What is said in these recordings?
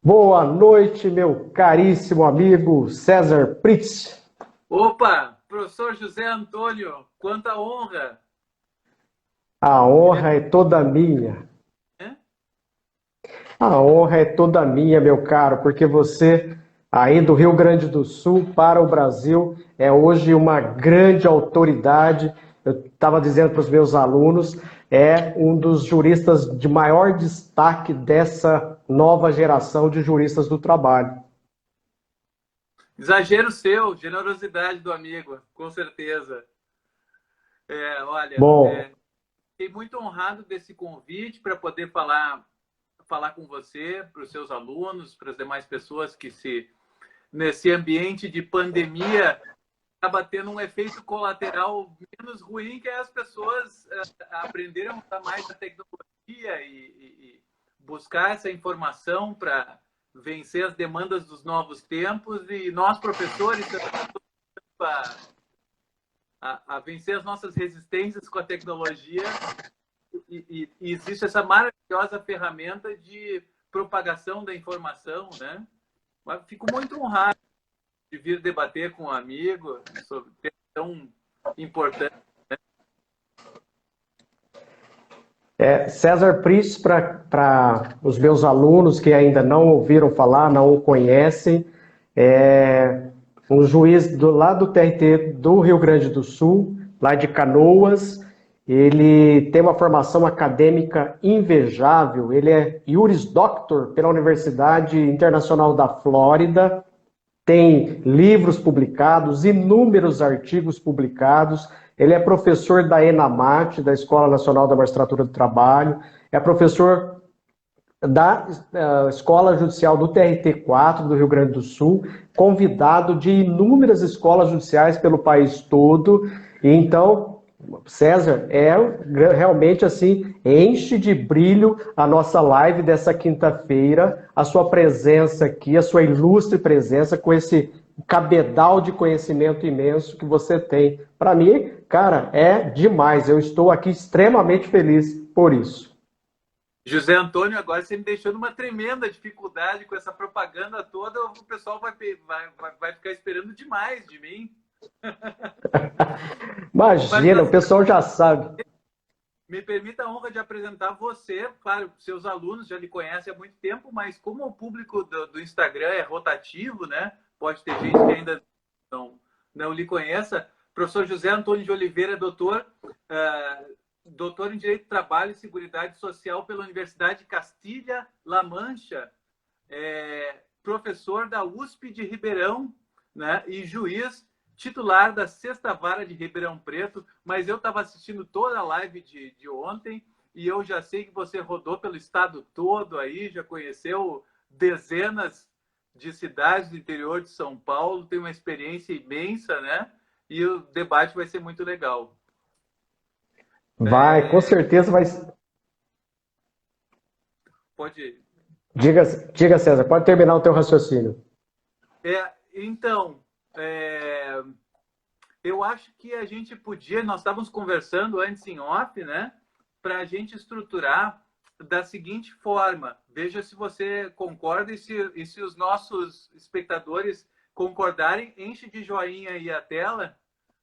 Boa noite, meu caríssimo amigo César Pritz. Opa, professor José Antônio, quanta honra! A Ele é, honra é toda minha. né? A honra é toda minha, meu caro, porque você, aí do Rio Grande do Sul para o Brasil, é hoje uma grande autoridade. Eu estava dizendo para os meus alunos, é um dos juristas de maior destaque dessa nova geração de juristas do trabalho. Exagero seu, generosidade do amigo, com certeza. Olha, Bom, fiquei muito honrado desse convite para poder falar com você, para os seus alunos, para as demais pessoas que nesse ambiente de pandemia acaba tendo um efeito colateral menos ruim, que é as pessoas aprenderam a usar mais a tecnologia e buscar essa informação para vencer as demandas dos novos tempos, e nós, professores, a vencer as nossas resistências com a tecnologia, e existe essa maravilhosa ferramenta de propagação da informação, né? Mas fico muito honrado de vir debater com um amigo sobre um tema tão importante. César Pris, para os meus alunos que ainda não ouviram falar, não o conhecem, é um juiz lá do TRT do Rio Grande do Sul, lá de Canoas. Ele tem uma formação acadêmica invejável. Ele é Juris Doctor pela Universidade Internacional da Flórida, tem livros publicados, inúmeros artigos publicados. Ele é professor da ENAMAT, da Escola Nacional da Magistratura do Trabalho, é professor da Escola Judicial do TRT4 do Rio Grande do Sul, convidado de inúmeras escolas judiciais pelo país todo. E então, César, realmente assim, enche de brilho a nossa live dessa quinta-feira, a sua presença aqui, a sua ilustre presença com esse cabedal de conhecimento imenso que você tem. Para mim, cara, é demais. Eu estou aqui extremamente feliz por isso. José Antônio, agora você me deixou numa tremenda dificuldade com essa propaganda toda. O pessoal vai ficar esperando demais de mim. Mas Imagina, o assim, pessoal já sabe. me permita a honra de apresentar você. Claro, seus alunos já lhe conhecem há muito tempo, mas como o público do Instagram é rotativo, né? Pode ter gente que ainda não lhe conheça. Professor José Antônio de Oliveira, doutor em Direito do Trabalho e Seguridade Social pela Universidade de Castilha-La Mancha, professor da USP de Ribeirão, né, e juiz titular da Sexta Vara de Ribeirão Preto. Mas eu estava assistindo toda a live de ontem e eu já sei que você rodou pelo estado todo aí, já conheceu dezenas de cidades do interior de São Paulo, tem uma experiência imensa, né? E o debate vai ser muito legal. Vai, com certeza vai. Pode. Diga, diga, César, pode terminar o teu raciocínio. Então, eu acho que a gente podia, nós estávamos conversando antes em off, né? Para a gente estruturar da seguinte forma. Veja se você concorda e se os nossos espectadores concordarem, enche de joinha aí a tela,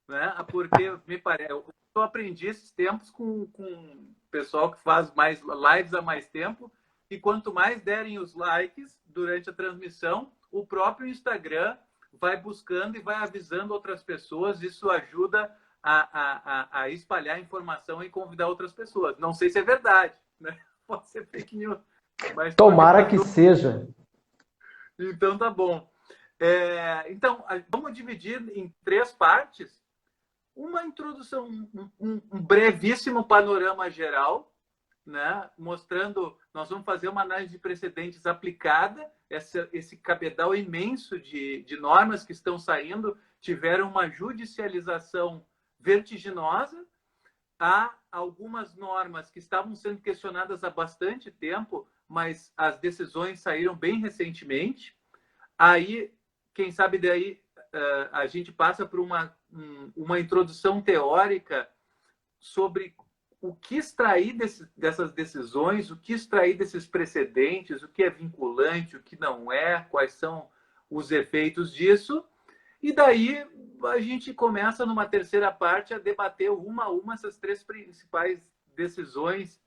né? Porque me parece, eu aprendi esses tempos com o pessoal que faz mais lives há mais tempo, e quanto mais derem os likes durante a transmissão, o próprio Instagram vai buscando e vai avisando outras pessoas. Isso ajuda a espalhar informação e convidar outras pessoas. Não sei se é verdade, né? Pode ser fake news, mas estou Tomara que ajudando. seja. Então tá bom. Então, vamos dividir em três partes. Uma introdução, um brevíssimo panorama geral, né? Mostrando, nós vamos fazer uma análise de precedentes aplicada, esse cabedal imenso de normas que estão saindo, tiveram uma judicialização vertiginosa. Há algumas normas que estavam sendo questionadas há bastante tempo, mas as decisões saíram bem recentemente. Aí, quem sabe daí a gente passa por uma introdução teórica sobre o que extrair dessas decisões, o que extrair desses precedentes, o que é vinculante, o que não é, quais são os efeitos disso. E daí a gente começa numa terceira parte a debater uma a uma essas três principais decisões,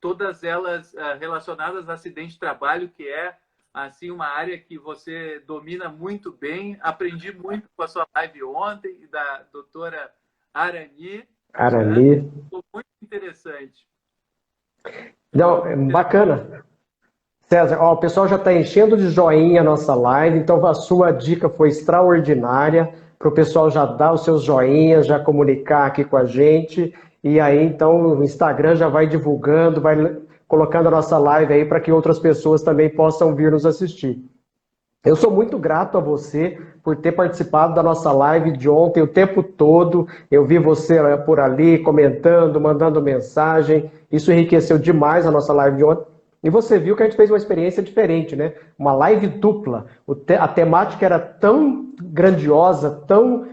todas elas relacionadas a acidente de trabalho, que é assim uma área que você domina muito bem. Aprendi muito com a sua live ontem e da doutora Arani. Arani. Né? Ficou muito interessante. Não, bacana. César, ó, o pessoal já está enchendo de joinha a nossa live, então a sua dica foi extraordinária para o pessoal já dar os seus joinhas, já comunicar aqui com a gente. E aí, então, o Instagram já vai divulgando, vai colocando a nossa live aí para que outras pessoas também possam vir nos assistir. Eu sou muito grato a você por ter participado da nossa live de ontem o tempo todo. Eu vi você por ali comentando, mandando mensagem. Isso enriqueceu demais a nossa live de ontem. E você viu que a gente fez uma experiência diferente, né? Uma live dupla. A temática era tão grandiosa, tão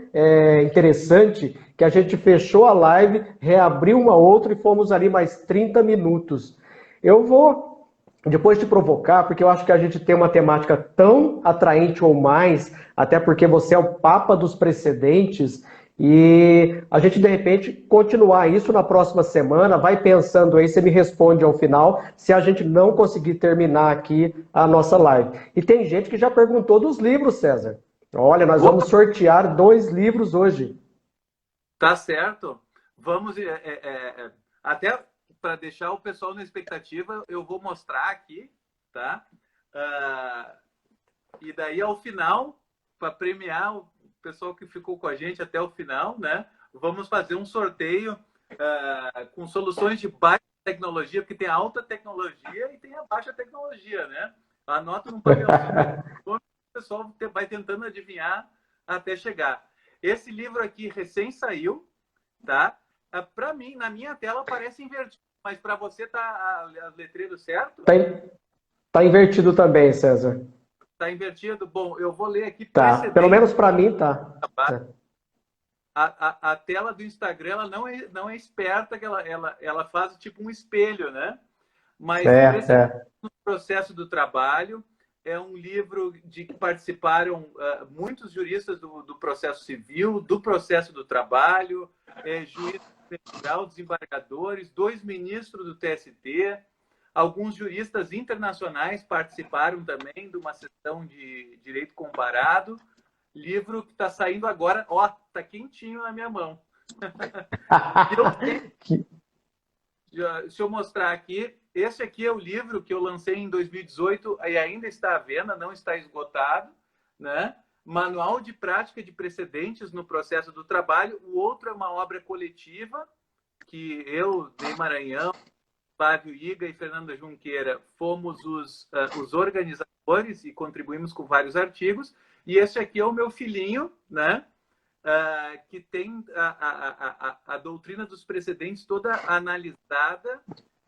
interessante, que a gente fechou a live, reabriu uma outra e fomos ali mais 30 minutos. Eu vou depois te provocar, porque eu acho que a gente tem uma temática tão atraente ou mais, até porque você é o papa dos precedentes, e a gente, de repente, continuar isso na próxima semana, vai pensando aí, você me responde ao final, se a gente não conseguir terminar aqui a nossa live. E tem gente que já perguntou dos livros, César. Olha, nós vamos sortear 2 livros hoje. Tá certo. Vamos, até para deixar o pessoal na expectativa, eu vou mostrar aqui, tá? E daí, ao final, para premiar o pessoal que ficou com a gente até o final, né? Vamos fazer um sorteio com soluções de baixa tecnologia, porque tem a alta tecnologia e tem a baixa tecnologia, né? Anota num papelzinho, o pessoal vai tentando adivinhar até chegar. Esse livro aqui recém saiu, tá? Para mim, na minha tela, parece invertido, mas para você tá letreiro certo? Tá invertido também, César. Tá invertido? Bom, eu vou ler aqui. Tá, pelo menos para mim tá. A tela do Instagram ela não é esperta, que ela faz tipo um espelho, né? Mas no processo do trabalho, é um livro de que participaram muitos juristas do processo civil, do processo do trabalho, juízes federal, desembargadores, 2 ministros do TST, alguns juristas internacionais participaram também de uma sessão de direito comparado. Livro que está saindo agora, ó, tá quentinho na minha mão. Se eu mostrar aqui, esse aqui é o livro que eu lancei em 2018 e ainda está à venda, não está esgotado, né? Manual de Prática de Precedentes no Processo do Trabalho. O outro é uma obra coletiva que eu, Ney Maranhão, Flávio Iga e Fernanda Junqueira fomos os organizadores e contribuímos com vários artigos. E esse aqui é o meu filhinho, né? Que tem a doutrina dos precedentes toda analisada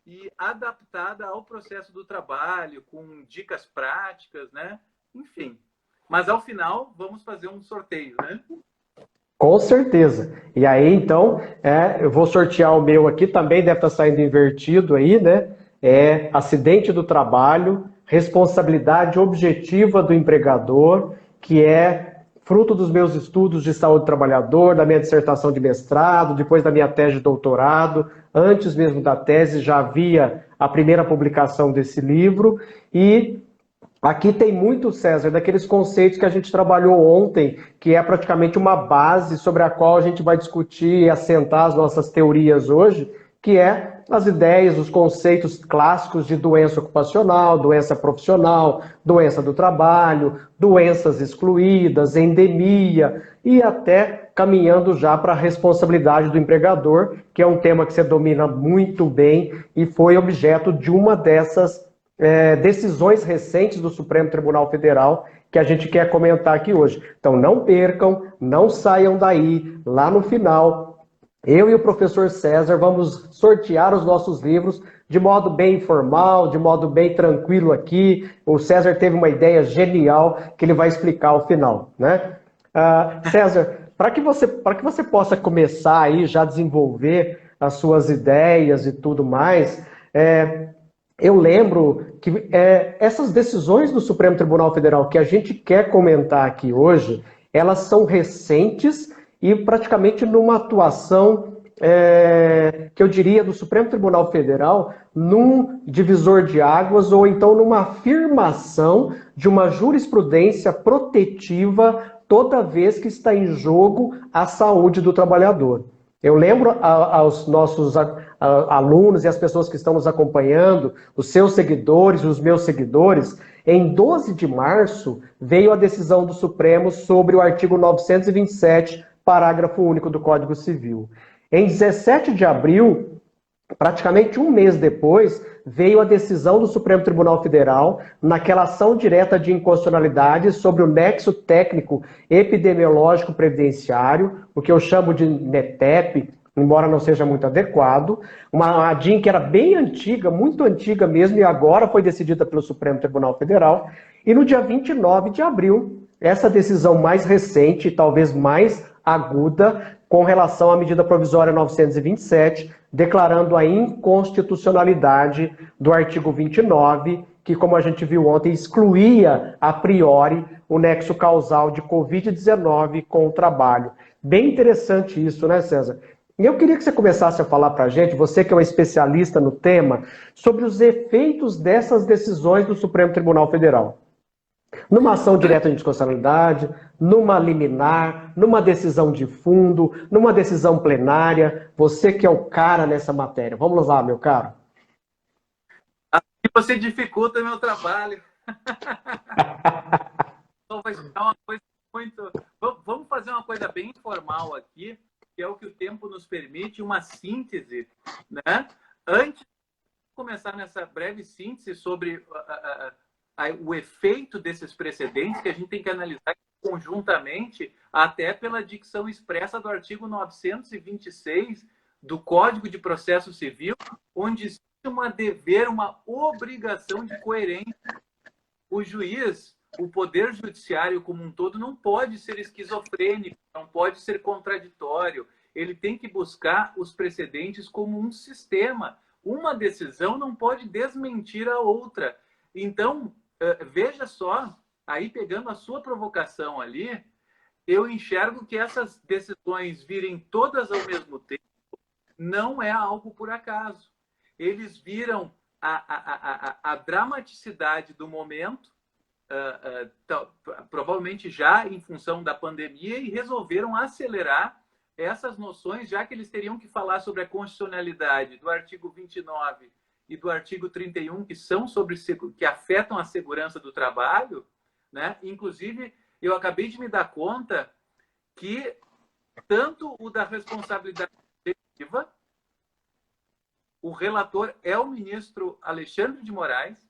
e adaptada ao processo do trabalho, com dicas práticas, né? Enfim. Mas, ao final, vamos fazer um sorteio, né? Com certeza. E aí, então, eu vou sortear o meu aqui, também deve estar saindo invertido aí, né? É acidente do trabalho, responsabilidade objetiva do empregador, que é fruto dos meus estudos de saúde do trabalhador, da minha dissertação de mestrado, depois da minha tese de doutorado, antes mesmo da tese já havia a primeira publicação desse livro, e aqui tem muito, César, daqueles conceitos que a gente trabalhou ontem, que é praticamente uma base sobre a qual a gente vai discutir e assentar as nossas teorias hoje, que é as ideias, os conceitos clássicos de doença ocupacional, doença profissional, doença do trabalho, doenças excluídas, endemia e até caminhando já para a responsabilidade do empregador, que é um tema que você domina muito bem e foi objeto de uma dessas decisões recentes do Supremo Tribunal Federal que a gente quer comentar aqui hoje. Então não percam, não saiam daí, lá no final eu e o professor César vamos sortear os nossos livros de modo bem informal, de modo bem tranquilo aqui. O César teve uma ideia genial que ele vai explicar ao final, né? César, para que você possa começar aí já a desenvolver as suas ideias e tudo mais. Eu lembro que essas decisões do Supremo Tribunal Federal que a gente quer comentar aqui hoje, elas são recentes e praticamente numa atuação que eu diria do Supremo Tribunal Federal num divisor de águas ou então numa afirmação de uma jurisprudência protetiva toda vez que está em jogo a saúde do trabalhador. Eu lembro aos nossos alunos e as pessoas que estão nos acompanhando, os seus seguidores, os meus seguidores, em 12 de março veio a decisão do Supremo sobre o artigo 927, parágrafo único do Código Civil. Em 17 de abril, praticamente um mês depois, veio a decisão do Supremo Tribunal Federal naquela ação direta de inconstitucionalidade sobre o nexo técnico epidemiológico previdenciário, o que eu chamo de NETEP, embora não seja muito adequado, uma DIN que era bem antiga, muito antiga mesmo, e agora foi decidida pelo Supremo Tribunal Federal. E no dia 29 de abril, essa decisão mais recente, talvez mais aguda, com relação à medida provisória 927, declarando a inconstitucionalidade do artigo 29, que, como a gente viu ontem, excluía a priori o nexo causal de Covid-19 com o trabalho. Bem interessante isso, né, César? E eu queria que você começasse a falar para a gente, você que é um especialista no tema, sobre os efeitos dessas decisões do Supremo Tribunal Federal. Numa ação direta de inconstitucionalidade, numa liminar, numa decisão de fundo, numa decisão plenária, você que é o cara nessa matéria. Vamos lá, meu caro. Você dificulta meu trabalho. Então vai ficar uma coisa muito... Vamos fazer uma coisa bem informal aqui, que é o que o tempo nos permite, uma síntese, né? Antes de começar nessa breve síntese sobre o efeito desses precedentes, que a gente tem que analisar conjuntamente, até pela dicção expressa do artigo 926 do Código de Processo Civil, onde existe uma obrigação de coerência. O juiz, o poder judiciário como um todo, não pode ser esquizofrênico, não pode ser contraditório. Ele tem que buscar os precedentes como um sistema. Uma decisão não pode desmentir a outra. Então, veja só, aí pegando a sua provocação ali, eu enxergo que essas decisões virem todas ao mesmo tempo não é algo por acaso. Eles viram a dramaticidade do momento, provavelmente já em função da pandemia, e resolveram acelerar essas noções, já que eles teriam que falar sobre a constitucionalidade do artigo 29 e do artigo 31, que afetam a segurança do trabalho, né? Inclusive, eu acabei de me dar conta que tanto o da responsabilidade coletiva, o relator é o ministro Alexandre de Moraes.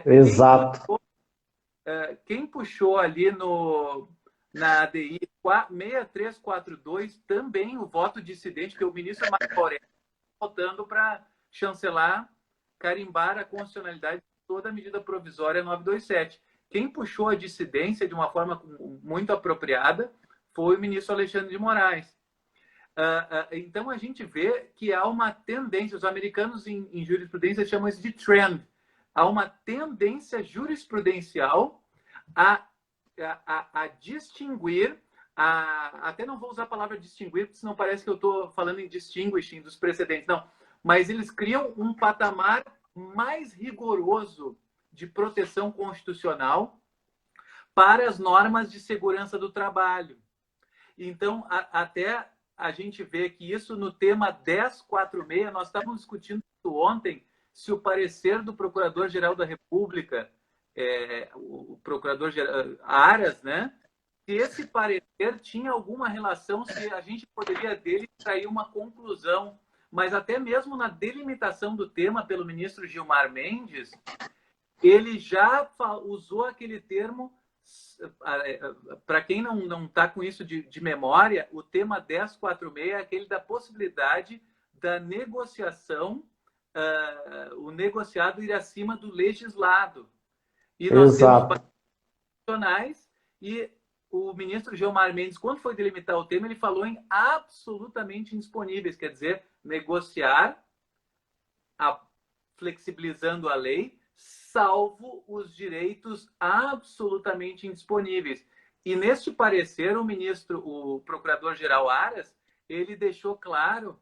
Exato. Quem puxou ali na ADI 6342 também o voto dissidente, que é o ministro Marco Aurélio, votando para chancelar, carimbar a constitucionalidade de toda a medida provisória 927. Quem puxou a dissidência de uma forma muito apropriada foi o ministro Alexandre de Moraes. Então, a gente vê que há uma tendência, os americanos em jurisprudência chamam isso de trend, há uma tendência jurisprudencial a distinguir, até não vou usar a palavra distinguir, porque senão parece que eu estou falando em distinguishing dos precedentes, não, mas eles criam um patamar mais rigoroso de proteção constitucional para as normas de segurança do trabalho. Então, até a gente vê que isso no tema 1046, nós estávamos discutindo ontem se o parecer do Procurador-Geral da República, o Procurador-Geral Aras, né? Se esse parecer tinha alguma relação, se a gente poderia dele extrair uma conclusão, mas até mesmo na delimitação do tema pelo ministro Gilmar Mendes, ele já usou aquele termo, para quem não está com isso de memória, o tema 1046 é aquele da possibilidade da negociação, o negociado ir acima do legislado. E nós temos nacionais, e o ministro Gilmar Mendes, quando foi delimitar o tema, ele falou em absolutamente indisponíveis, quer dizer, negociar, flexibilizando a lei, salvo os direitos absolutamente indisponíveis. E neste parecer, o procurador-geral Aras, ele deixou claro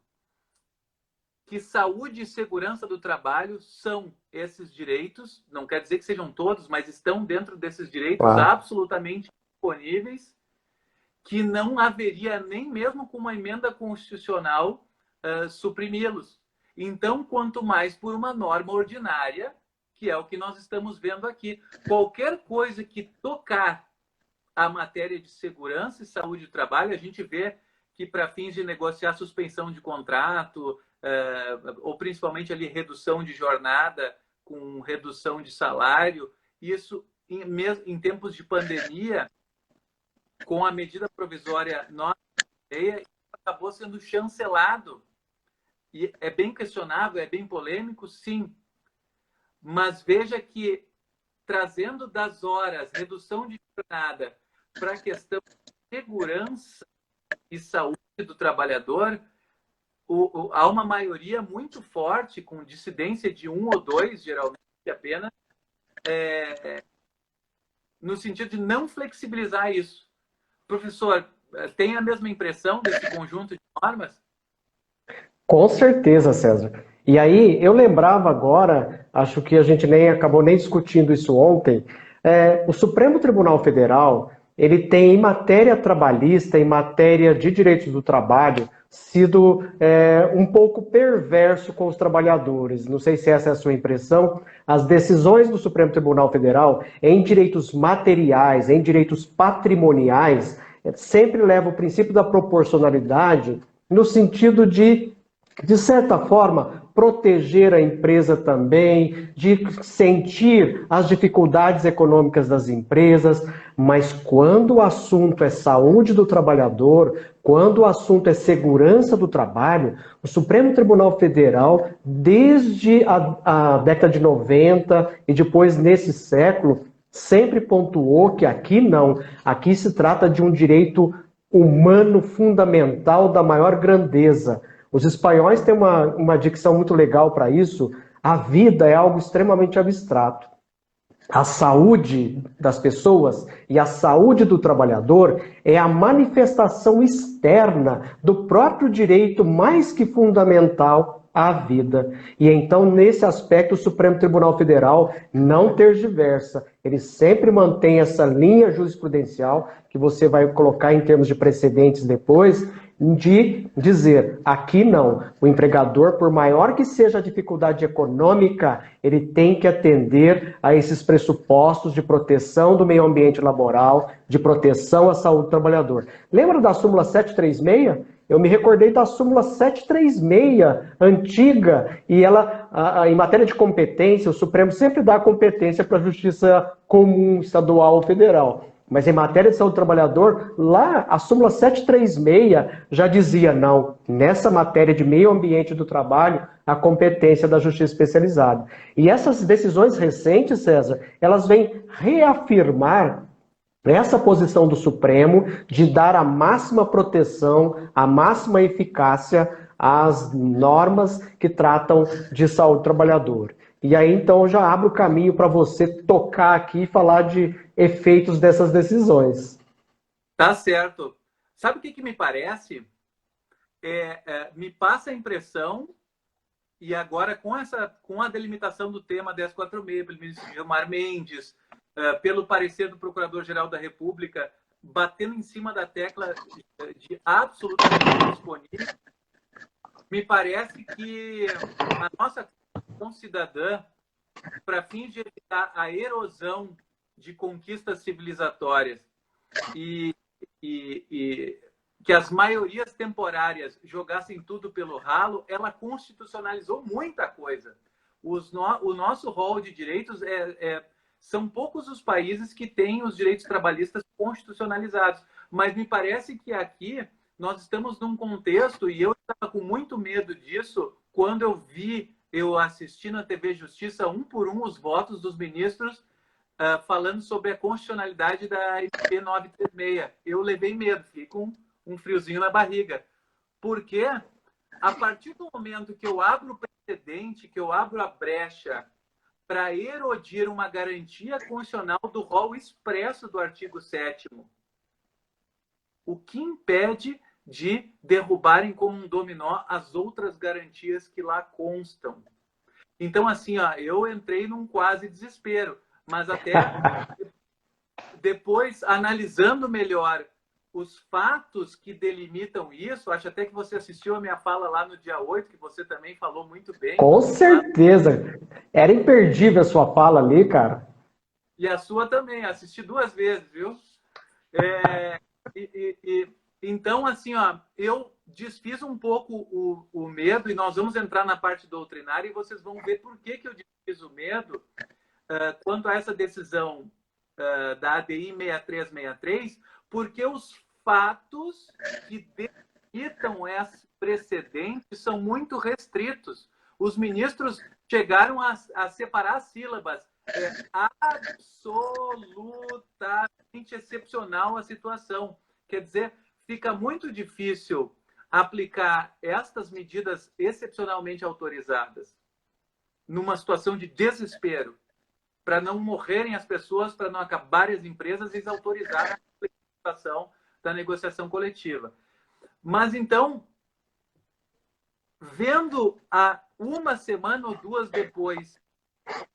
que saúde e segurança do trabalho são esses direitos, não quer dizer que sejam todos, mas estão dentro desses direitos absolutamente disponíveis, que não haveria nem mesmo com uma emenda constitucional suprimi-los. Então, quanto mais por uma norma ordinária, que é o que nós estamos vendo aqui. Qualquer coisa que tocar a matéria de segurança e saúde do trabalho, a gente vê que para fins de negociar suspensão de contrato, ou principalmente ali redução de jornada com redução de salário, isso em tempos de pandemia, com a medida provisória nova, acabou sendo chancelado. E é bem questionável, é bem polêmico, sim. Mas veja que, trazendo das horas, redução de jornada, para a questão de segurança e saúde do trabalhador, há uma maioria muito forte, com dissidência de 1 ou 2, geralmente apenas, no sentido de não flexibilizar isso. Professor, tem a mesma impressão desse conjunto de normas? Com certeza, César. E aí, eu lembrava agora, acho que a gente acabou nem discutindo isso ontem, o Supremo Tribunal Federal, ele tem em matéria trabalhista, em matéria de direitos do trabalho, sido um pouco perverso com os trabalhadores. Não sei se essa é a sua impressão. As decisões do Supremo Tribunal Federal em direitos materiais, em direitos patrimoniais, sempre levam o princípio da proporcionalidade no sentido de certa forma, proteger a empresa também, de sentir as dificuldades econômicas das empresas, mas quando o assunto é saúde do trabalhador, quando o assunto é segurança do trabalho, o Supremo Tribunal Federal, desde a década de 90 e depois nesse século, sempre pontuou que aqui não, aqui se trata de um direito humano fundamental da maior grandeza. Os espanhóis têm uma dicção muito legal para isso. A vida é algo extremamente abstrato. A saúde das pessoas e a saúde do trabalhador é a manifestação externa do próprio direito mais que fundamental à vida. E então, nesse aspecto, o Supremo Tribunal Federal não tergiversa. Ele sempre mantém essa linha jurisprudencial, que você vai colocar em termos de precedentes depois, de dizer, aqui não, o empregador, por maior que seja a dificuldade econômica, ele tem que atender a esses pressupostos de proteção do meio ambiente laboral, de proteção à saúde do trabalhador. Lembra da súmula 736? Eu me recordei da súmula 736, antiga, e ela, em matéria de competência, o Supremo sempre dá competência para a Justiça Comum Estadual ou Federal. Mas em matéria de saúde do trabalhador, lá a súmula 736 já dizia, não, nessa matéria de meio ambiente do trabalho, a competência da justiça especializada. E essas decisões recentes, César, elas vêm reafirmar essa posição do Supremo de dar a máxima proteção, a máxima eficácia às normas que tratam de saúde do trabalhador. E aí, então, eu já abro o caminho para você tocar aqui e falar de efeitos dessas decisões. Tá certo. Sabe o que me parece? Me passa a impressão, e agora com a delimitação do tema 1046, pelo ministro Gilmar Mendes, pelo parecer do Procurador-Geral da República, batendo em cima da tecla de absolutamente disponível, me parece que a nossa Constituição cidadã, para fins de evitar a erosão de conquistas civilizatórias e que as maiorias temporárias jogassem tudo pelo ralo, ela constitucionalizou muita coisa. O nosso rol de direitos são poucos os países que têm os direitos trabalhistas constitucionalizados, mas me parece que aqui nós estamos num contexto, e eu estava com muito medo disso quando eu assisti na TV Justiça, um por um, os votos dos ministros falando sobre a constitucionalidade da MP 936. Eu levei medo, fiquei com um friozinho na barriga. Por quê? a partir do momento que eu abro o precedente, que eu abro a brecha para erodir uma garantia constitucional do rol expresso do artigo 7º, o que impede de derrubarem como um dominó as outras garantias que lá constam? Então, assim, ó, eu entrei num quase desespero, mas até depois, analisando melhor os fatos que delimitam isso, acho até que você assistiu a minha fala lá no dia 8, que você também falou muito bem. Com certeza. Era imperdível a sua fala ali, cara. E a sua também, assisti 2 vezes, viu? Então, assim, ó, eu desfiz um pouco o medo, e nós vamos entrar na parte doutrinária, e vocês vão ver por que eu desfiz o medo quanto a essa decisão da ADI 6363, porque os fatos que delimitam esse precedente são muito restritos. Os ministros chegaram a separar as sílabas. É absolutamente excepcional a situação. Quer dizer, fica muito difícil aplicar estas medidas excepcionalmente autorizadas numa situação de desespero, para não morrerem as pessoas, para não acabarem as empresas e autorizar a implementação da negociação coletiva. Mas, então, vendo uma semana ou 2 depois,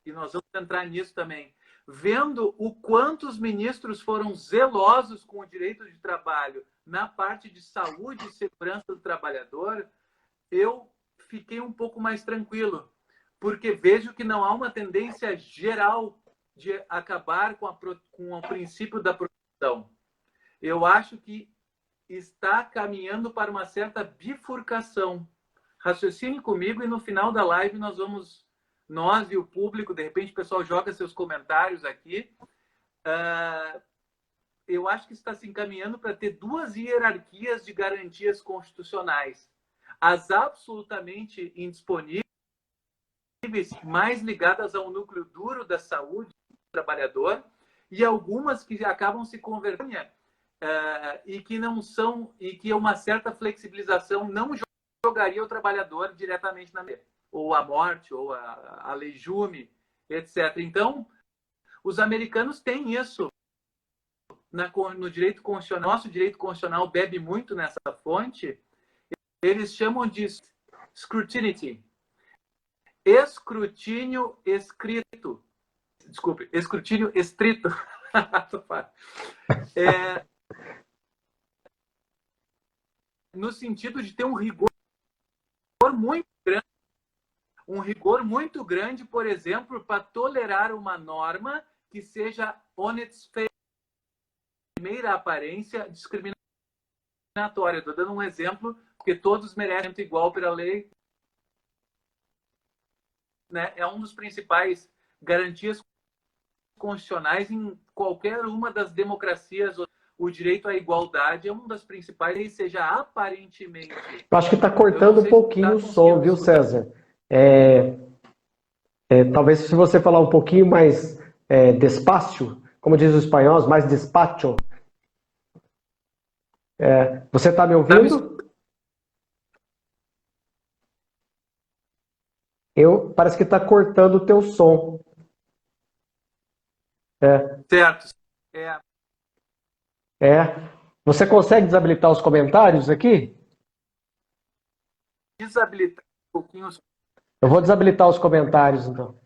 e nós vamos entrar nisso também, vendo o quanto os ministros foram zelosos com o direito de trabalho na parte de saúde e segurança do trabalhador, eu fiquei um pouco mais tranquilo, porque vejo que não há uma tendência geral de acabar com o princípio da proteção. Eu acho que está caminhando para uma certa bifurcação. Raciocine comigo e no final da live nós e o público, de repente o pessoal joga seus comentários aqui. Eu acho que está se encaminhando para ter 2 hierarquias de garantias constitucionais. As absolutamente indisponíveis, mais ligadas ao núcleo duro da saúde do trabalhador, e algumas que acabam se convertendo e que não são, e que uma certa flexibilização não jogaria o trabalhador diretamente na mesa, ou a morte, ou a legume, etc. Então, os americanos têm isso no direito constitucional. Nosso direito constitucional bebe muito nessa fonte. Eles chamam de scrutiny. Escrutínio escrito. Desculpe, escrutínio estrito. No sentido de ter um rigor muito grande. Um rigor muito grande, por exemplo, para tolerar uma norma que seja on its face, primeira aparência, discriminatória. Estou dando um exemplo, porque todos merecem igual pela lei. Né? É um dos principais garantias constitucionais em qualquer uma das democracias. O direito à igualdade é uma das principais, seja aparentemente. Eu acho que está cortando um pouquinho o som, viu, César? Talvez se você falar um pouquinho mais despacio, como diz os espanhóis, mais despacho. Você está me ouvindo? Parece que está cortando o teu som. Certo. Você consegue desabilitar os comentários aqui? Desabilitar um pouquinho os... Eu vou desabilitar os comentários, então.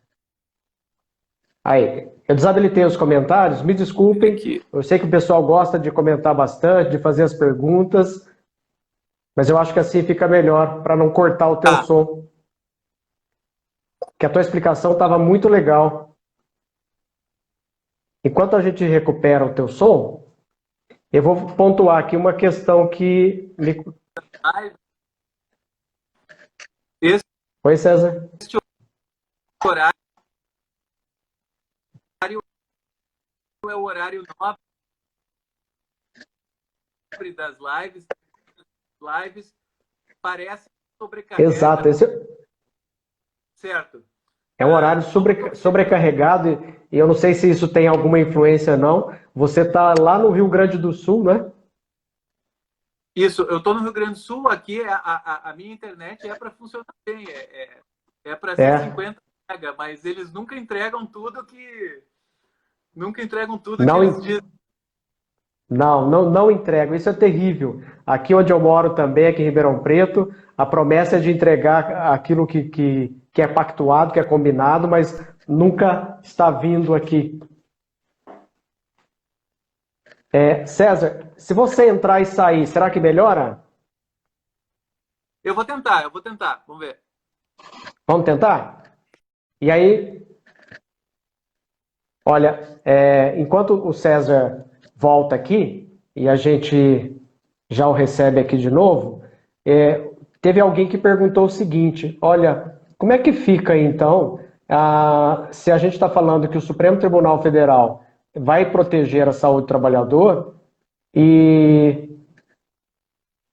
Aí, eu desabilitei os comentários, me desculpem. Eu sei que o pessoal gosta de comentar bastante, de fazer as perguntas, mas eu acho que assim fica melhor, para não cortar o teu som. Que a tua explicação estava muito legal. Enquanto a gente recupera o teu som, eu vou pontuar aqui uma questão que... Oi, César. Este horário é o horário nobre das lives. Parece sobrecarregado. Exato. Certo. É um horário sobrecarregado e eu não sei se isso tem alguma influência ou não. Você está lá no Rio Grande do Sul, né? Isso, eu estou no Rio Grande do Sul, aqui a minha internet é para funcionar bem, é para ser É, 50 mega, mas eles nunca entregam tudo que não, eles dizem. não entrego. Isso é terrível. Aqui onde eu moro também, aqui em Ribeirão Preto, a promessa é de entregar aquilo que é pactuado, que é combinado, mas nunca está vindo aqui. César, se você entrar e sair, será que melhora? Eu vou tentar, vamos ver. Vamos tentar? E aí, olha, enquanto o César volta aqui e a gente já o recebe aqui de novo, teve alguém que perguntou o seguinte: olha, como é que fica então, se a gente está falando que o Supremo Tribunal Federal vai proteger a saúde do trabalhador, e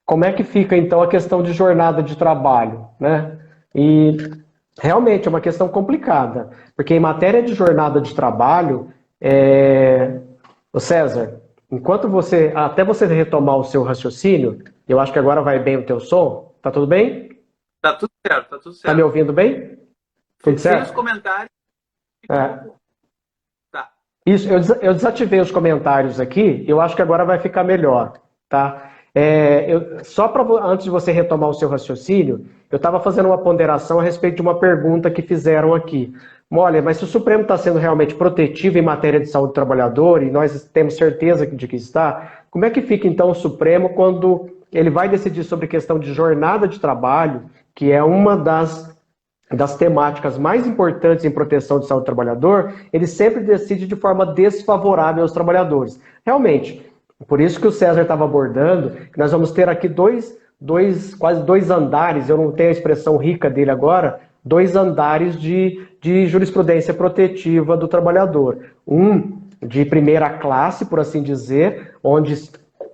como é que fica então a questão de jornada de trabalho, né? E realmente é uma questão complicada, porque em matéria de jornada de trabalho, o César, enquanto até você retomar o seu raciocínio, eu acho que agora vai bem o teu som, tá tudo bem? Tá tudo certo, tá tudo Tá me certo. ouvindo bem? Tudo Sem os certo? comentários, fica um É. pouco. Tá. Isso, eu desativei os comentários aqui, eu acho que agora vai ficar melhor, tá? Só para antes de você retomar o seu raciocínio, eu estava fazendo uma ponderação a respeito de uma pergunta que fizeram aqui. Olha, mas se o Supremo está sendo realmente protetivo em matéria de saúde do trabalhador, e nós temos certeza de que está, como é que fica então o Supremo quando ele vai decidir sobre questão de jornada de trabalho, que é uma das temáticas mais importantes em proteção de saúde do trabalhador, ele sempre decide de forma desfavorável aos trabalhadores. Realmente, por isso que o César estava abordando, que nós vamos ter aqui quase dois andares, eu não tenho a expressão rica dele agora, dois andares de jurisprudência protetiva do trabalhador. Um de primeira classe, por assim dizer, onde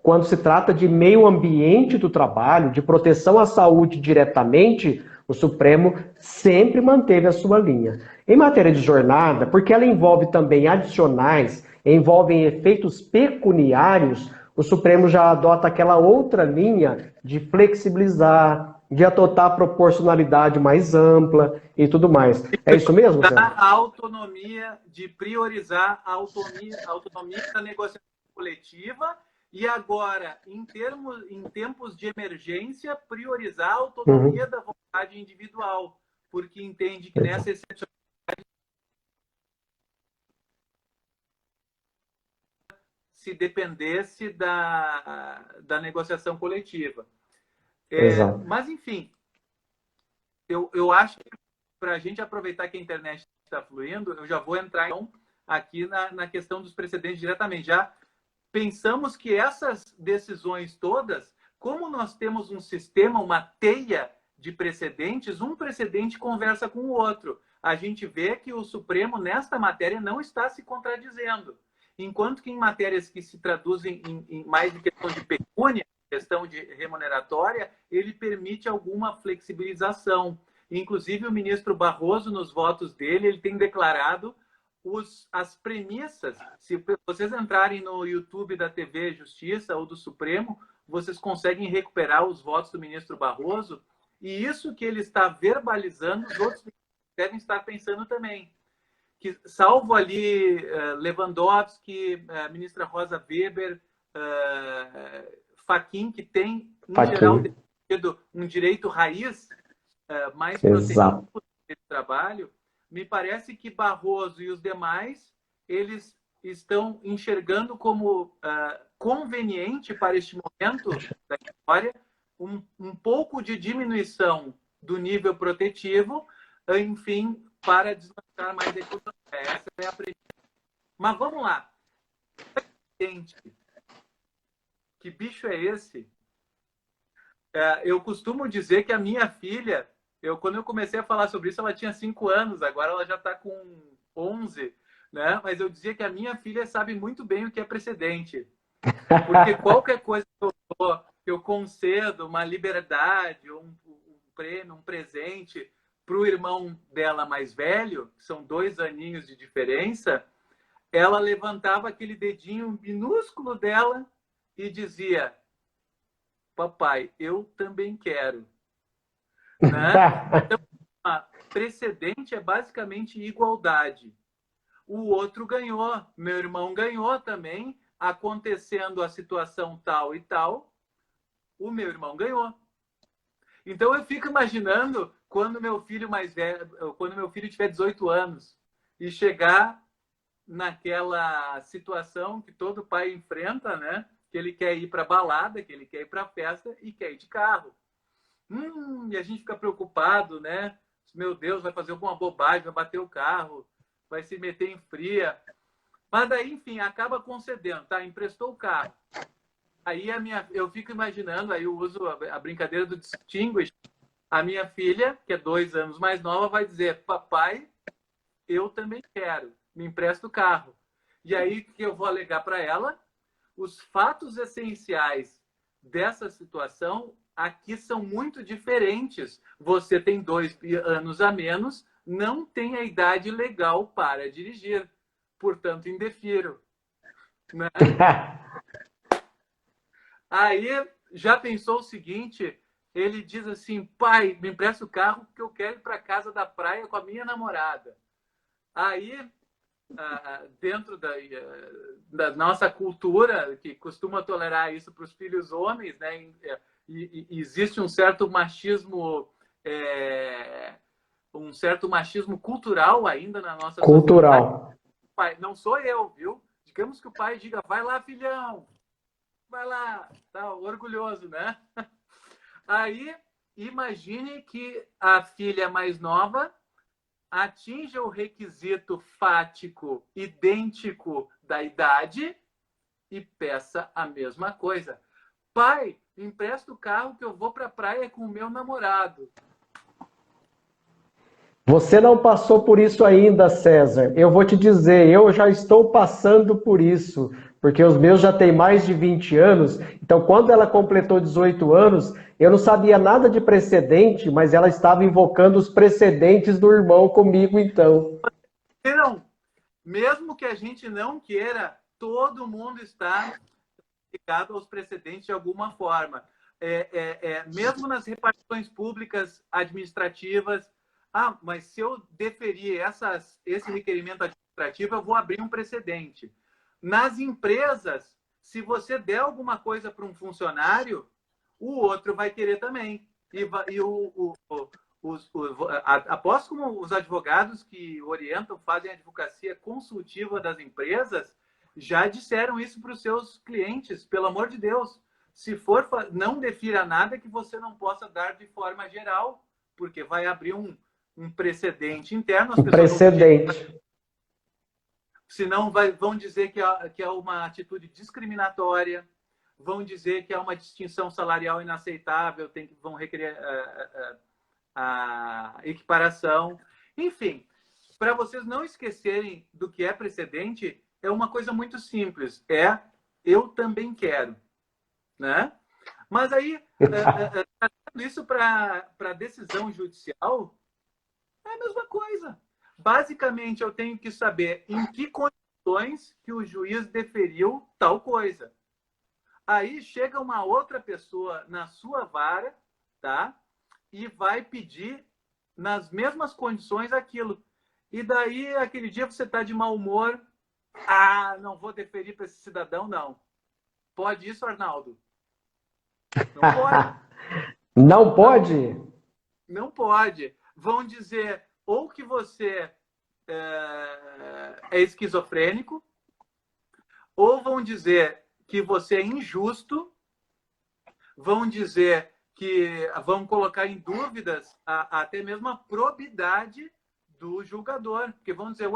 quando se trata de meio ambiente do trabalho, de proteção à saúde diretamente, o Supremo sempre manteve a sua linha. Em matéria de jornada, porque ela envolve também adicionais, envolve efeitos pecuniários, o Supremo já adota aquela outra linha de flexibilizar, de adotar a proporcionalidade mais ampla e tudo mais. É isso mesmo, Sérgio? A autonomia, de priorizar a autonomia da negociação coletiva e agora, em tempos de emergência, priorizar a autonomia da vontade individual, porque entende que nessa excepção se dependesse da negociação coletiva. Exato. Mas, enfim, eu acho que para a gente aproveitar que a internet está fluindo, eu já vou entrar então, aqui na questão dos precedentes diretamente. Já pensamos que essas decisões todas, como nós temos um sistema, uma teia de precedentes, um precedente conversa com o outro. A gente vê que o Supremo, nesta matéria, não está se contradizendo. Enquanto que em matérias que se traduzem em mais de questão de pecúnia, questão de remuneratória, ele permite alguma flexibilização. Inclusive, o ministro Barroso, nos votos dele, ele tem declarado as premissas. Se vocês entrarem no YouTube da TV Justiça ou do Supremo, vocês conseguem recuperar os votos do ministro Barroso. E isso que ele está verbalizando, os outros devem estar pensando também. Que, salvo ali Lewandowski, ministra Rosa Weber, Fachin, que tem, em geral, um direito raiz mais protetivo de trabalho, me parece que Barroso e os demais, eles estão enxergando como conveniente para este momento da história um pouco de diminuição do nível protetivo, enfim, para desmanchar mais a economia. Essa é a premissa. Mas vamos lá. Que bicho é esse? Eu costumo dizer que a minha filha, quando eu comecei a falar sobre isso, ela tinha 5 anos, agora ela já está com 11, né? Mas eu dizia que a minha filha sabe muito bem o que é precedente. Porque qualquer coisa que eu concedo, uma liberdade, um prêmio, um presente para o irmão dela mais velho, que são 2 aninhos de diferença, ela levantava aquele dedinho minúsculo dela e dizia: papai, eu também quero. Né? Então, precedente é basicamente igualdade. O outro ganhou, meu irmão ganhou também, acontecendo a situação tal e tal, o meu irmão ganhou. Então eu fico imaginando quando meu filho mais velho, quando meu filho tiver 18 anos e chegar naquela situação que todo pai enfrenta, né? Que ele quer ir para balada, que ele quer ir para festa e quer ir de carro. E a gente fica preocupado, né? Meu Deus, vai fazer alguma bobagem, vai bater o carro, vai se meter em fria. Mas daí, enfim, acaba concedendo, tá? Emprestou o carro. Aí eu fico imaginando, aí eu uso a brincadeira do distinguish. A minha filha, que é 2 anos mais nova, vai dizer: papai, eu também quero, me empresta o carro. E aí que eu vou alegar para ela, os fatos essenciais dessa situação aqui são muito diferentes. Você tem 2 anos a menos, não tem a idade legal para dirigir, portanto, indefiro. Né? Aí já pensou o seguinte, ele diz assim: pai, me empresta o carro porque eu quero ir para casa da praia com a minha namorada. Aí, dentro da nossa cultura, que costuma tolerar isso para os filhos homens, né, e existe um certo machismo, cultural ainda na nossa Cultural. sociedade. Pai, não sou eu, viu? Digamos que o pai diga: vai lá, filhão, vai lá, tá orgulhoso, né? Aí, imagine que a filha mais nova atinja o requisito fático idêntico da idade e peça a mesma coisa. Pai, me empresta o carro que eu vou para a praia com o meu namorado. Você não passou por isso ainda, César. Eu vou te dizer, eu já estou passando por isso, porque os meus já têm mais de 20 anos. Então, quando ela completou 18 anos, eu não sabia nada de precedente, mas ela estava invocando os precedentes do irmão comigo, então. Não, mesmo que a gente não queira, todo mundo está ligado aos precedentes de alguma forma. Mesmo nas repartições públicas administrativas, mas se eu deferir esse requerimento administrativo, eu vou abrir um precedente. Nas empresas, se você der alguma coisa para um funcionário, o outro vai querer também. Após como os advogados que orientam, fazem a advocacia consultiva das empresas, já disseram isso para os seus clientes: pelo amor de Deus, se for, não defira nada que você não possa dar de forma geral, porque vai abrir um precedente interno. As pessoas precedente. Senão vão dizer que é uma atitude discriminatória, vão dizer que é uma distinção salarial inaceitável, vão requerer a equiparação. Enfim, para vocês não esquecerem do que é precedente, é uma coisa muito simples, eu também quero. Né? Mas aí, isso para decisão judicial, é a mesma coisa. Basicamente, eu tenho que saber em que condições que o juiz deferiu tal coisa. Aí chega uma outra pessoa na sua vara, tá? E vai pedir nas mesmas condições aquilo. E daí, aquele dia você está de mau humor, não vou deferir para esse cidadão, não. Pode isso, Arnaldo? Não pode. Não pode? Não pode. Vão dizer ou que você é esquizofrênico, ou vão dizer que você é injusto, vão dizer que vão colocar em dúvidas até mesmo a probidade do julgador, porque vão dizer: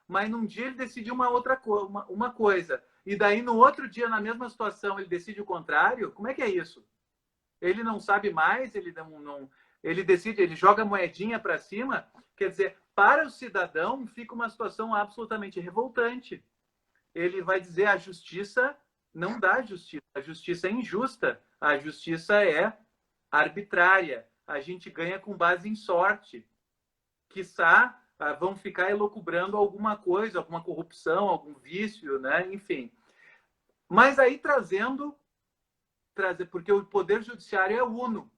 mas num dia ele decidiu uma coisa, e daí no outro dia, na mesma situação, ele decide o contrário. Como é que é isso? Ele não sabe mais, ele decide, ele joga a moedinha para cima. Quer dizer, para o cidadão fica uma situação absolutamente revoltante. Ele vai dizer: a justiça não dá justiça, a justiça é injusta, a justiça é arbitrária, a gente ganha com base em sorte. Quiçá vão ficar elucubrando alguma coisa, alguma corrupção, algum vício, né? Enfim. Mas aí trazendo trazer, porque o Poder Judiciário é uno.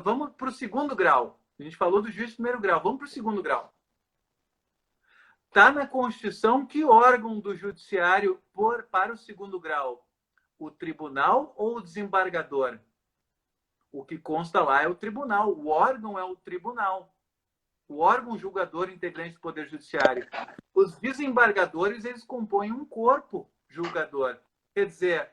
Vamos para o segundo grau. A gente falou do juiz de primeiro grau, vamos para o segundo grau. Está na Constituição que órgão do Judiciário para o segundo grau? O tribunal ou o desembargador? O que consta lá é o tribunal. O órgão é o tribunal. O órgão julgador integrante do Poder Judiciário. Os desembargadores, eles compõem um corpo julgador. Quer dizer,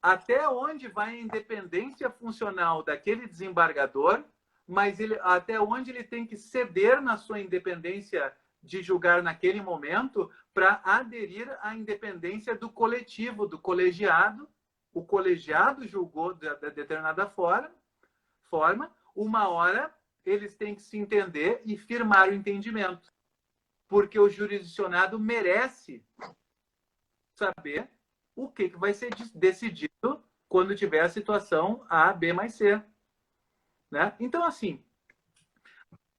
até onde vai a independência funcional daquele desembargador, mas até onde ele tem que ceder na sua independência de julgar naquele momento para aderir à independência do coletivo, do colegiado. O colegiado julgou de determinada forma, uma hora eles têm que se entender e firmar o entendimento. Porque o jurisdicionado merece saber o que vai ser decidido quando tiver a situação A, B mais C. Né? Então, assim,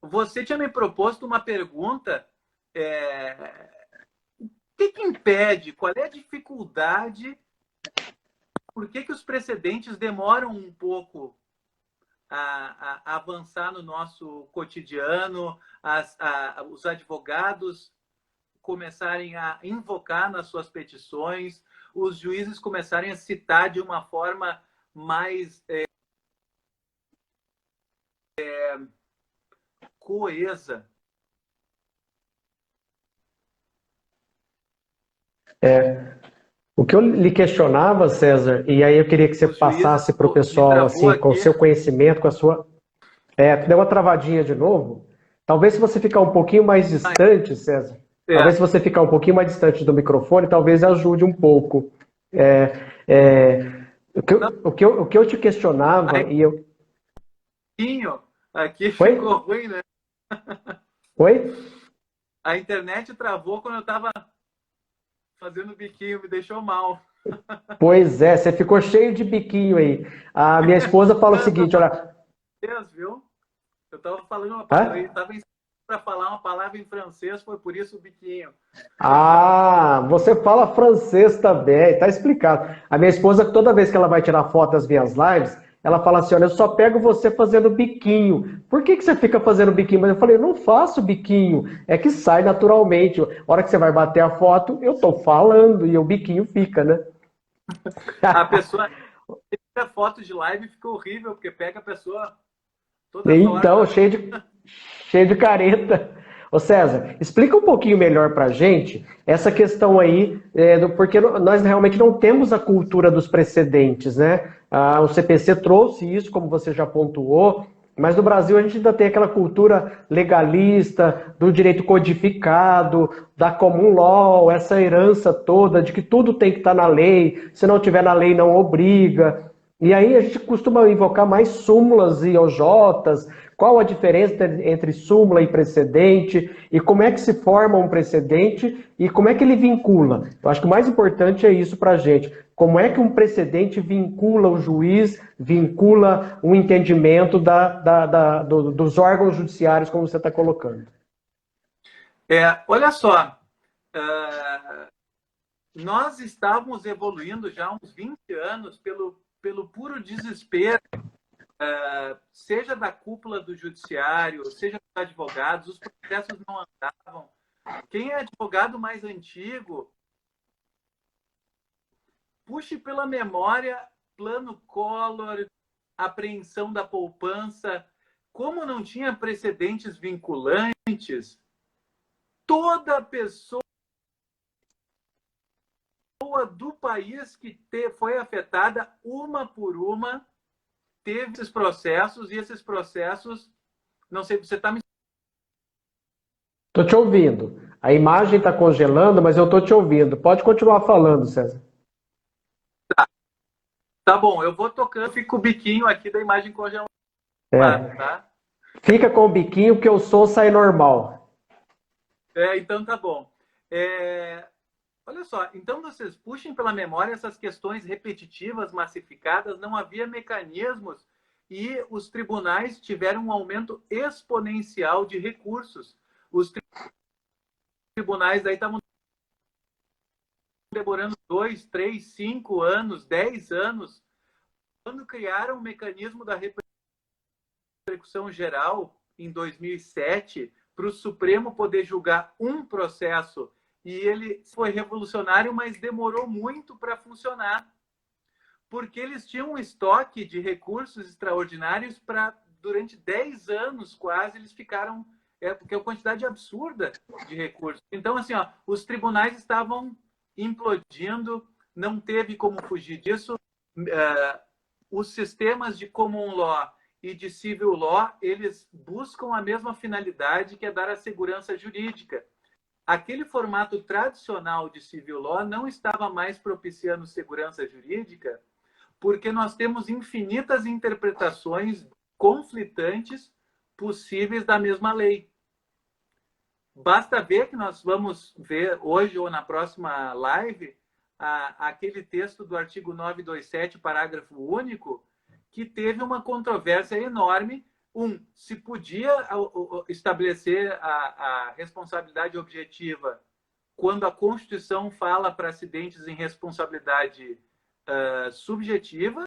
você tinha me proposto uma pergunta, o que impede, qual é a dificuldade, por que os precedentes demoram um pouco a avançar no nosso cotidiano, os advogados começarem a invocar nas suas petições, os juízes começarem a citar de uma forma mais coesa. O que eu lhe questionava, César, e aí eu queria que você passasse para o pessoal, assim, com o seu conhecimento, com a sua... deu uma travadinha de novo. Talvez se você ficar um pouquinho mais distante, César, talvez se você ficar um pouquinho mais distante do microfone, talvez ajude um pouco. O que eu te questionava e eu... Aqui ficou ruim, né? Oi? A internet travou quando eu estava fazendo biquinho, me deixou mal. Pois é, você ficou cheio de biquinho aí. A minha esposa fala o seguinte, olha... Viu? Eu estava falando uma palavra, eu estava para falar uma palavra em francês, foi por isso o biquinho. Ah, você fala francês também, tá explicado. A minha esposa, toda vez que ela vai tirar foto das minhas lives, ela fala assim, olha, eu só pego você fazendo biquinho. Por que você fica fazendo biquinho? Mas eu falei, eu não faço biquinho, é que sai naturalmente. A hora que você vai bater a foto, eu tô falando e o biquinho fica, né? A pessoa tira foto de live e fica horrível, porque pega a pessoa toda então, torta. cheio de careta. Ô César, explica um pouquinho melhor pra gente essa questão aí, porque nós realmente não temos a cultura dos precedentes, né? O CPC trouxe isso, como você já pontuou, mas no Brasil a gente ainda tem aquela cultura legalista, do direito codificado, da common law, essa herança toda de que tudo tem que estar na lei, se não tiver na lei não obriga. E aí a gente costuma invocar mais súmulas e OJs. Qual a diferença entre súmula e precedente? E como é que se forma um precedente? E como é que ele vincula? Eu acho que o mais importante é isso para a gente. Como é que um precedente vincula o juiz, vincula o entendimento dos órgãos judiciários, como você está colocando? Olha só, nós estávamos evoluindo já há uns 20 anos pelo puro desespero, seja da cúpula do judiciário, seja dos advogados, os processos não andavam. Quem é advogado mais antigo, puxe pela memória plano Collor, apreensão da poupança. Como não tinha precedentes vinculantes, toda pessoa do país que foi afetada, uma por uma, teve esses processos, e esses processos, não sei, você está me... Estou te ouvindo. A imagem está congelando, mas eu estou te ouvindo. Pode continuar falando, César. Tá bom, eu vou tocando, fica o biquinho aqui da imagem congelada, tá? Fica com o biquinho, que o som sai normal. Então tá bom. Olha só, então vocês puxem pela memória essas questões repetitivas, massificadas, não havia mecanismos e os tribunais tiveram um aumento exponencial de recursos. Os tribunais daí estavam demorando 2, 3, 5 anos, 10 anos, quando criaram o mecanismo da repercussão geral, em 2007, para o Supremo poder julgar um processo. E ele foi revolucionário, mas demorou muito para funcionar. Porque eles tinham um estoque de recursos extraordinários para, durante 10 anos quase, eles ficaram... porque é uma quantidade absurda de recursos. Então, assim, ó, os tribunais estavam implodindo, não teve como fugir disso. Os sistemas de common law e de civil law, eles buscam a mesma finalidade, que é dar a segurança jurídica. Aquele formato tradicional de civil law não estava mais propiciando segurança jurídica, porque nós temos infinitas interpretações conflitantes possíveis da mesma lei. Basta ver que nós vamos ver hoje ou na próxima live aquele texto do artigo 927, parágrafo único, que teve uma controvérsia enorme. Se podia estabelecer a responsabilidade objetiva quando a Constituição fala para acidentes em responsabilidade subjetiva,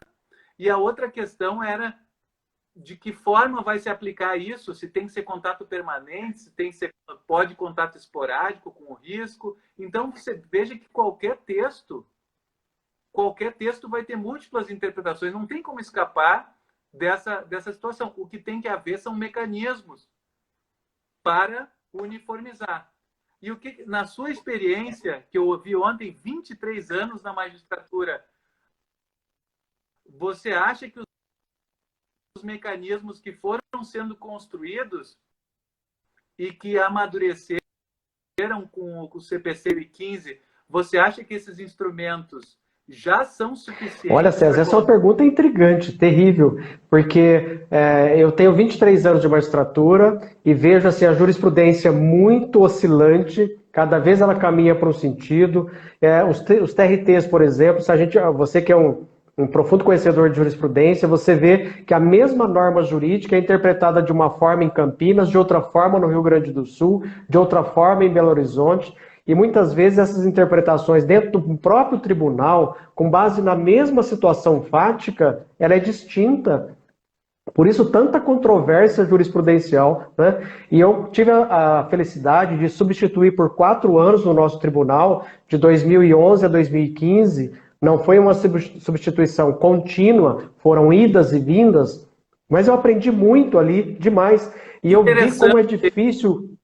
e a outra questão era de que forma vai se aplicar isso, se tem que ser contato permanente, se tem que ser, pode contato esporádico com o risco. Então, você veja que qualquer texto vai ter múltiplas interpretações, não tem como escapar dessa situação. O que tem que haver são mecanismos para uniformizar. E o que, na sua experiência, que eu ouvi ontem, 23 anos na magistratura, você acha que os mecanismos que foram sendo construídos e que amadureceram com o CPC 2015, você acha que esses instrumentos já são suficientes? Olha, César, essa é uma pergunta intrigante, terrível, porque eu tenho 23 anos de magistratura e vejo assim, a jurisprudência muito oscilante, cada vez ela caminha para um sentido. Os TRTs, por exemplo, você que é um profundo conhecedor de jurisprudência, você vê que a mesma norma jurídica é interpretada de uma forma em Campinas, de outra forma no Rio Grande do Sul, de outra forma em Belo Horizonte. E muitas vezes essas interpretações dentro do próprio tribunal, com base na mesma situação fática, ela é distinta. Por isso, tanta controvérsia jurisprudencial, né? E eu tive a felicidade de substituir por 4 anos no nosso tribunal, de 2011 a 2015. Não foi uma substituição contínua, foram idas e vindas, mas eu aprendi muito ali, demais. E eu vi como é difícil...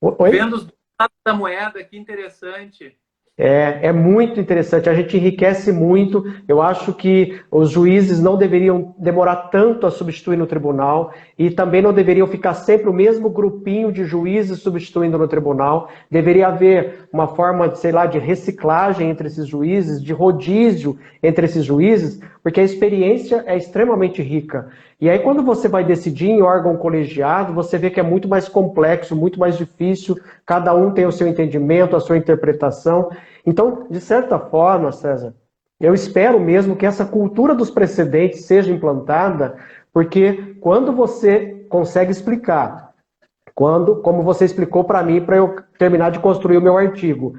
Oi? Vendo os lados da moeda, que interessante. É muito interessante, a gente enriquece muito. Eu acho que os juízes não deveriam demorar tanto a substituir no tribunal e também não deveriam ficar sempre o mesmo grupinho de juízes substituindo no tribunal. Deveria haver uma forma, sei lá, de reciclagem entre esses juízes, de rodízio entre esses juízes, porque a experiência é extremamente rica. E aí quando você vai decidir em órgão colegiado, você vê que é muito mais complexo, muito mais difícil, cada um tem o seu entendimento, a sua interpretação. Então, de certa forma, César, eu espero mesmo que essa cultura dos precedentes seja implantada, porque quando você consegue explicar, como você explicou para mim, para eu terminar de construir o meu artigo,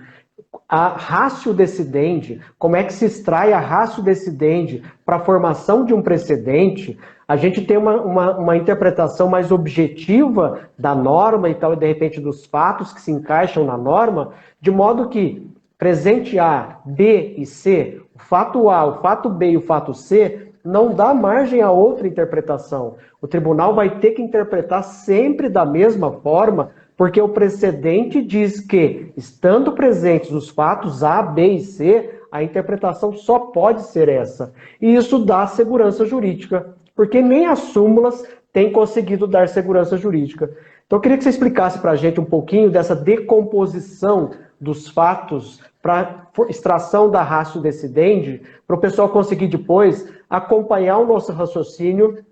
a ratio decidendi, como é que se extrai a ratio decidendi para a formação de um precedente, a gente tem uma interpretação mais objetiva da norma e tal, e de repente dos fatos que se encaixam na norma, de modo que presente A, B e C, o fato A, o fato B e o fato C, não dá margem a outra interpretação. O tribunal vai ter que interpretar sempre da mesma forma, porque o precedente diz que, estando presentes os fatos A, B e C, a interpretação só pode ser essa. E isso dá segurança jurídica, porque nem as súmulas têm conseguido dar segurança jurídica. Então eu queria que você explicasse para a gente um pouquinho dessa decomposição dos fatos para extração da ratio decidendi, para o pessoal conseguir depois acompanhar o nosso raciocínio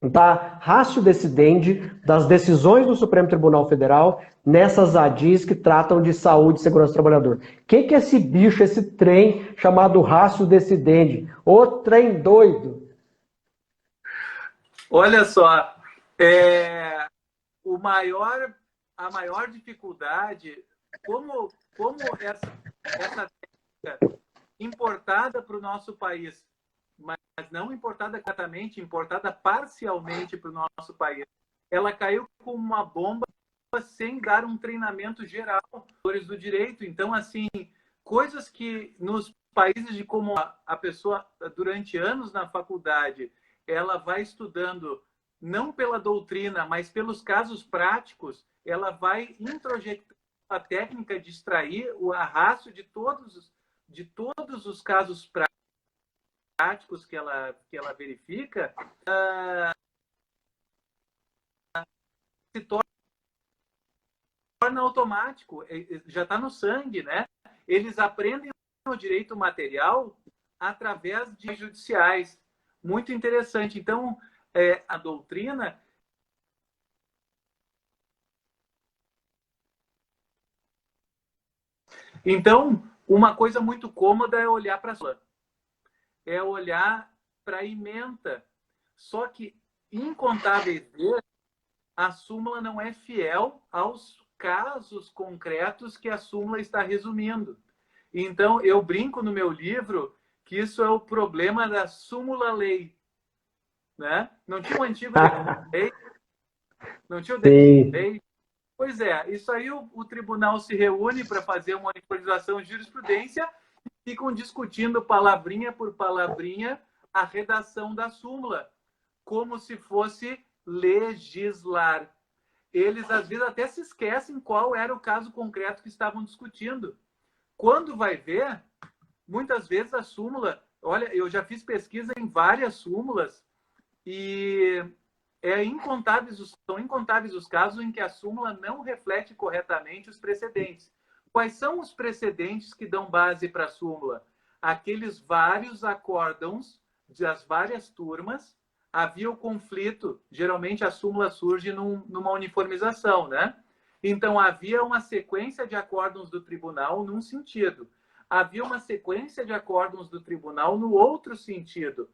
da ratio decidendi, das decisões do Supremo Tribunal Federal, nessas ADIs que tratam de saúde e segurança do trabalhador. O que é esse bicho, esse trem chamado ratio decidendi? Ô trem doido! Olha só, a maior dificuldade, como essa importada para o nosso país, mas não importada completamente, importada parcialmente para o nosso país. Ela caiu como uma bomba sem dar um treinamento geral do direito. Então, assim, coisas que nos países de como a pessoa, durante anos na faculdade, ela vai estudando não pela doutrina, mas pelos casos práticos, ela vai introjectando a técnica de extrair o arrasto de todos os casos práticos que ela verifica, se torna automático, já está no sangue, né? Eles aprendem o direito material através de judiciais. Muito interessante. Então, a doutrina... Então, uma coisa muito cômoda é olhar para a súmula. É olhar para a ementa. Só que, incontáveis vezes, a súmula não é fiel aos casos concretos que a súmula está resumindo. Então, eu brinco no meu livro que isso é o problema da súmula-lei. Né? Não tinha o antigo decreto-lei? Não tinha o decreto-lei? Pois é, isso aí o tribunal se reúne para fazer uma monitorização de jurisprudência e ficam discutindo palavrinha por palavrinha a redação da súmula, como se fosse legislar. Eles, às vezes, até se esquecem qual era o caso concreto que estavam discutindo. Quando vai ver, muitas vezes a súmula... Olha, eu já fiz pesquisa em várias súmulas e são incontáveis os casos em que a súmula não reflete corretamente os precedentes. Quais são os precedentes que dão base para a súmula? Aqueles vários acórdãos das várias turmas. Havia o conflito, geralmente a súmula surge numa uniformização, né? Então, havia uma sequência de acórdãos do tribunal num sentido. Havia uma sequência de acórdãos do tribunal no outro sentido.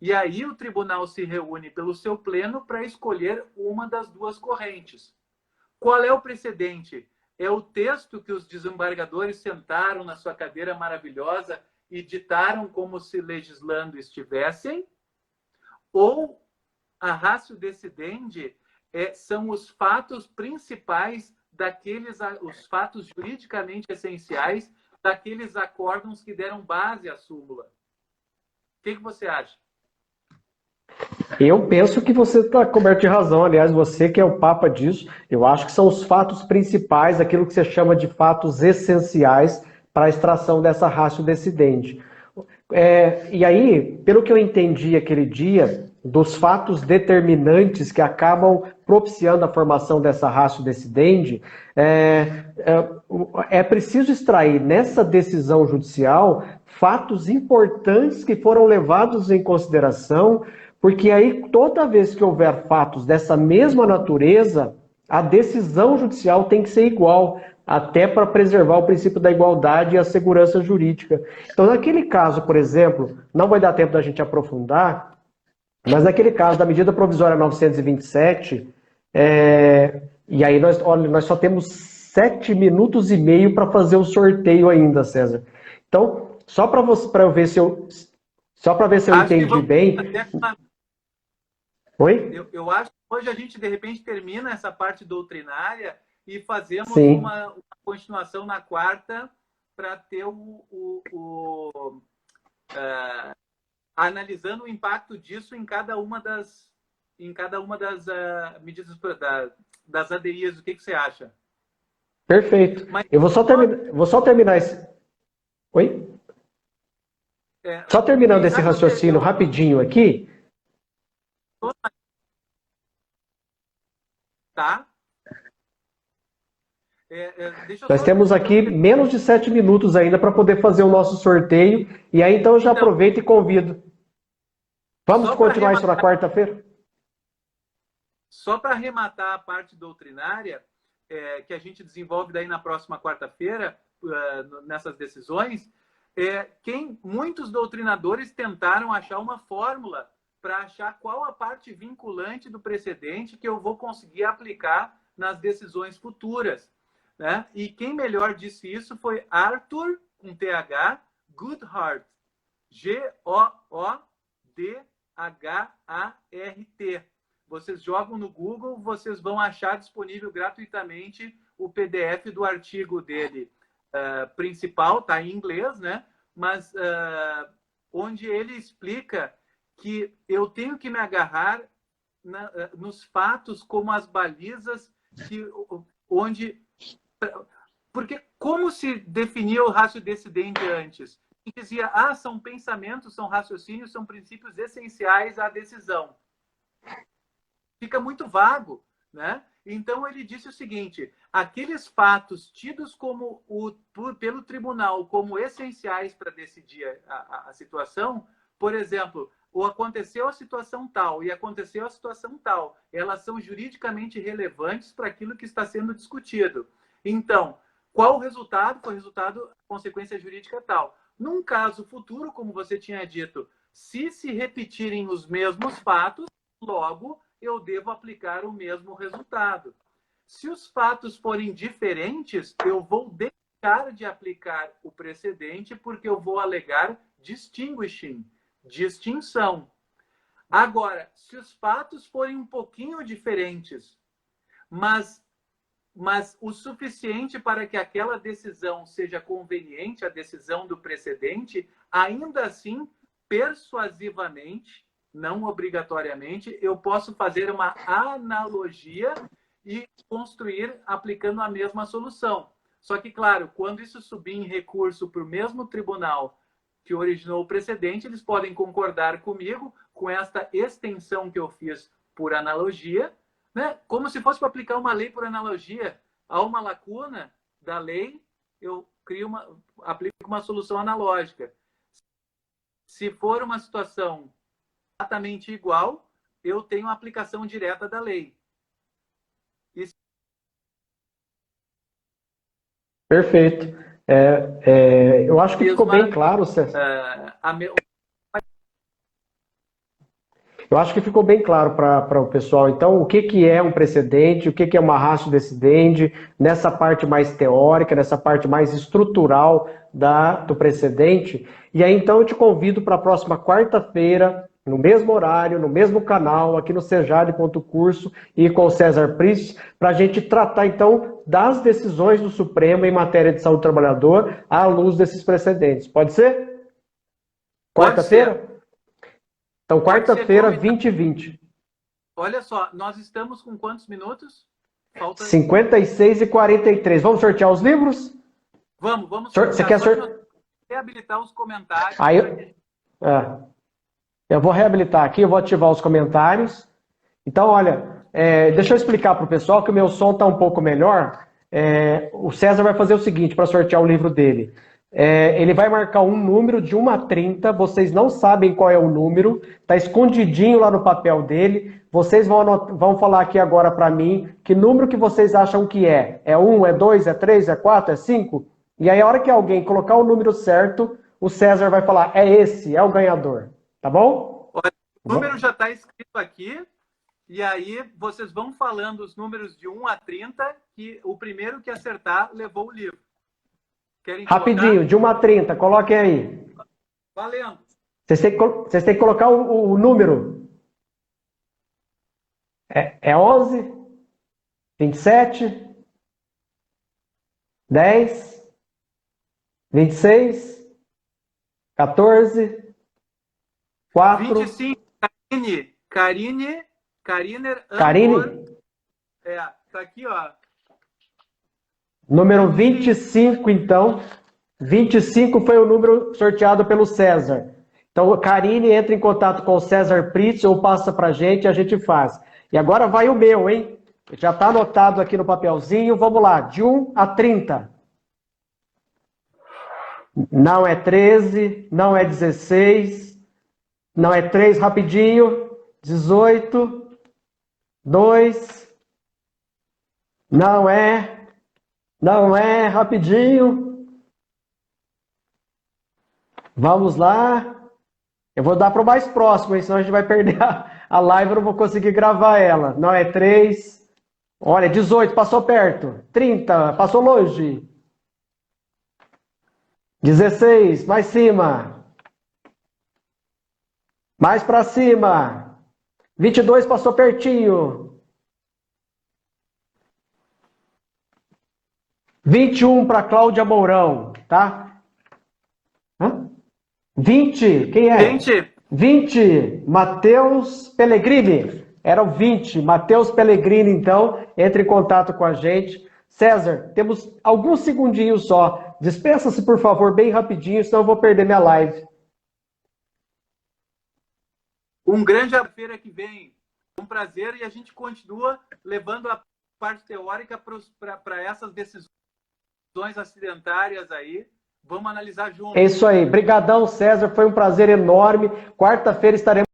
E aí o tribunal se reúne pelo seu pleno para escolher uma das duas correntes. Qual é o precedente? É o texto que os desembargadores sentaram na sua cadeira maravilhosa e ditaram como se legislando estivessem? Ou a ratio decidendi são os fatos principais os fatos juridicamente essenciais daqueles acórdãos que deram base à súmula? O que você acha? Eu penso que você está coberto de razão, aliás, você que é o papa disso, eu acho que são os fatos principais, aquilo que você chama de fatos essenciais para a extração dessa ratio decidendi. E aí, pelo que eu entendi aquele dia, dos fatos determinantes que acabam propiciando a formação dessa ratio decidendi, é preciso extrair nessa decisão judicial fatos importantes que foram levados em consideração, porque aí toda vez que houver fatos dessa mesma natureza, a decisão judicial tem que ser igual, até para preservar o princípio da igualdade e a segurança jurídica. Então, naquele caso, por exemplo, não vai dar tempo da gente aprofundar, mas naquele caso da medida provisória 927, e aí nós só temos 7 minutos e meio para fazer o sorteio ainda, César. Então, só para eu ver se eu entendi bem. Oi? Eu acho que hoje a gente, de repente, termina essa parte doutrinária e fazemos uma continuação na quarta para ter analisando o impacto disso em cada uma das medidas das ADIs. O que você acha? Perfeito. Eu vou só terminar esse... Oi? Só terminando esse raciocínio rapidinho aqui. Tá? Nós temos aqui menos de 7 minutos ainda para poder fazer o nosso sorteio. E aí, então, eu já aproveito e convido. Vamos continuar isso na quarta-feira? Só para arrematar a parte doutrinária, que a gente desenvolve daí na próxima quarta-feira, nessas decisões, muitos doutrinadores tentaram achar uma fórmula para achar qual a parte vinculante do precedente que eu vou conseguir aplicar nas decisões futuras. Né? E quem melhor disse isso foi Arthur com TH, Goodhart. G-O-O-D-H-A-R-T. Vocês jogam no Google, vocês vão achar disponível gratuitamente o PDF do artigo dele principal, tá em inglês, né? Mas onde ele explica que eu tenho que me agarrar nos fatos como as balizas porque como se definia o raciocinio antes? E dizia, são pensamentos, são raciocínios, são princípios essenciais à decisão. Fica muito vago, né? Então ele disse o seguinte: aqueles fatos tidos pelo tribunal como essenciais para decidir a situação, por exemplo, ou aconteceu a situação tal e aconteceu a situação tal, elas são juridicamente relevantes para aquilo que está sendo discutido. Então, qual o resultado? Foi o resultado, consequência jurídica tal. Num caso futuro, como você tinha dito, se repetirem os mesmos fatos, logo eu devo aplicar o mesmo resultado. Se os fatos forem diferentes, eu vou deixar de aplicar o precedente porque eu vou alegar distinguishing, distinção. Agora, se os fatos forem um pouquinho diferentes, mas o suficiente para que aquela decisão seja conveniente, a decisão do precedente, ainda assim, persuasivamente, não obrigatoriamente, eu posso fazer uma analogia e construir aplicando a mesma solução. Só que, claro, quando isso subir em recurso para o mesmo tribunal que originou o precedente, eles podem concordar comigo com esta extensão que eu fiz por analogia, né? Como se fosse para aplicar uma lei por analogia. Há uma lacuna da lei, eu aplico uma solução analógica. Se for uma situação exatamente igual, eu tenho a aplicação direta da lei. Isso... Perfeito. Eu acho que ficou bem claro, César. Eu acho que ficou bem claro para o pessoal, então, o que é um precedente, o que é uma ratio decidendi, nessa parte mais teórica, nessa parte mais estrutural do precedente. E aí, então, eu te convido para a próxima quarta-feira, no mesmo horário, no mesmo canal, aqui no Sejade.curso e com o César Priest, para a gente tratar, então, das decisões do Supremo em matéria de saúde do trabalhador à luz desses precedentes. Pode ser? Quarta-feira? Então, quarta-feira, 20h20. Olha só, nós estamos com quantos minutos? Falta... 56h43. Vamos sortear os livros? Vamos sortear. Você quer sortear? Reabilitar os comentários. Aí, eu vou reabilitar aqui, eu vou ativar os comentários. Então, olha, deixa eu explicar para o pessoal que o meu som está um pouco melhor. O César vai fazer o seguinte para sortear o livro dele. Ele vai marcar um número de 1 a 30, vocês não sabem qual é o número, está escondidinho lá no papel dele, vocês vão falar aqui agora para mim que número que vocês acham que é. É 1, é 2, é 3, é 4, é 5? E aí a hora que alguém colocar o número certo, o César vai falar, é esse, é o ganhador. Tá bom? Olha, o número já está escrito aqui, e aí vocês vão falando os números de 1 a 30, que o primeiro que acertar levou o livro. Querem rapidinho, colocar? De 1 a 30, coloquem aí. Valendo. Vocês têm que colocar o número. É 11, 27, 10, 26, 14, 4... 25, Karine. Tá aqui, ó. Número 25, então. 25 foi o número sorteado pelo César. Então, Karine entra em contato com o César Pritz ou passa pra gente e a gente faz. E agora vai o meu, hein? Já está anotado aqui no papelzinho. Vamos lá, de 1 a 30. Não é 13, não é 16, não é 3, rapidinho. 18, 2, não é, rapidinho. Vamos lá. Eu vou dar para o mais próximo, senão a gente vai perder a live, eu não vou conseguir gravar ela. Não é 3. Olha, 18, passou perto. 30, passou longe. 16, mais cima. Mais para cima. 22 passou pertinho. 21 para Cláudia Mourão, tá? Hã? 20, quem é? 20. 20, Matheus Pellegrini. Era o 20, Matheus Pellegrini, então, entre em contato com a gente. César, temos alguns segundinhos só. Despeça-se, por favor, bem rapidinho, senão eu vou perder minha live. Um grande feira que vem. Um prazer, e a gente continua levando a parte teórica para essas decisões acidentárias aí. Vamos analisar juntos. É isso aí. Brigadão, César. Foi um prazer enorme. Quarta-feira estaremos